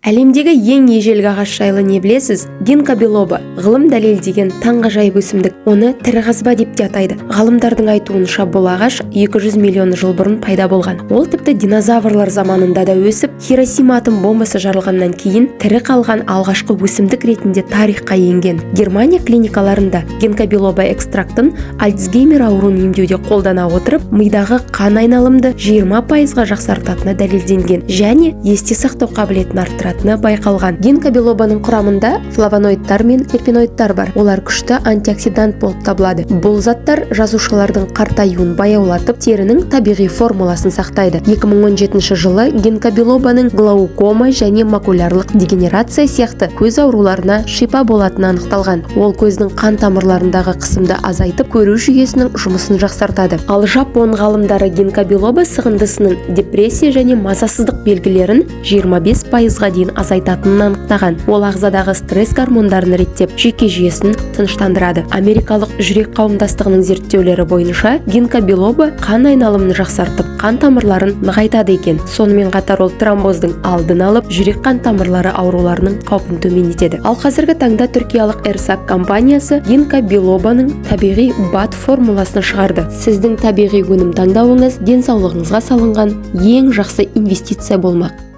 Әлемдегі ең ежелгі ағаш жайлы не білесіз? Гинка билоба. Ғылым дәлелдеген таңғажайып өсімдік. Оны тірі қазба деп те атайды. Ғалымдардың айтуынша бұл ағаш 200 миллион жыл бұрын пайда болған. Ол тіпті динозаврлар заманында да өсіп, Хиросима атом бомбасы жарылғаннан кейін тірі қалған алғашқы өсімдік ретінде тарихқа енген. Германия клиникаларында гинка билоба экстрактын Альцгеймер ауруын емдеуде қолдана отырып, мидағы қан айналымды 20%-ға жақсартатыны дәлелденген және есте сақтау қабілетін арттыратыны байқалған. Гинка билобаның құрамында флавоноидтар мен терпеноидтар бар. Олар күшті антиоксидант болып табылады. Бұл заттар жасушалардың қартаюын баяулатып, терінің табиғи формуласын сақтайды. 2017 жылы гинка билобаның глаукома және макулярлық дегенерация сияқты көз ауруларына шипа болатыны анықталған. Ол көздің қан тамырларындағы қысымды азайтып, көру жүйесінің жұмысын жақсартады. Ал жапон ғалымдары гинка билоба сығындысының депрессия және мазасыздық белгілерін 25%-ға дейін азайтатынын анықтаған. Ол ағзадағы стресс гормондарын реттеп, жүйке жүйесін тыныштандырады. Америкалық жүрек қауымдастығының зерттеулері бойынша гинка билоба қан айналымын жақсартып, қан тамырларын нығайтады екен. Сонымен қатар ол тромбоздың алдын алып, жүрек қан тамырлары ауруларының қаупін төмендетеді. Ал қазіргі таңда түркиялық Эрсак компаниясы гинка билобаның табиғи БАД формуласын шығарды. Сіздің табиғи өнім таңдауыңыз денсаулығыңызға салынған ең жақсы инвестиция болмақ.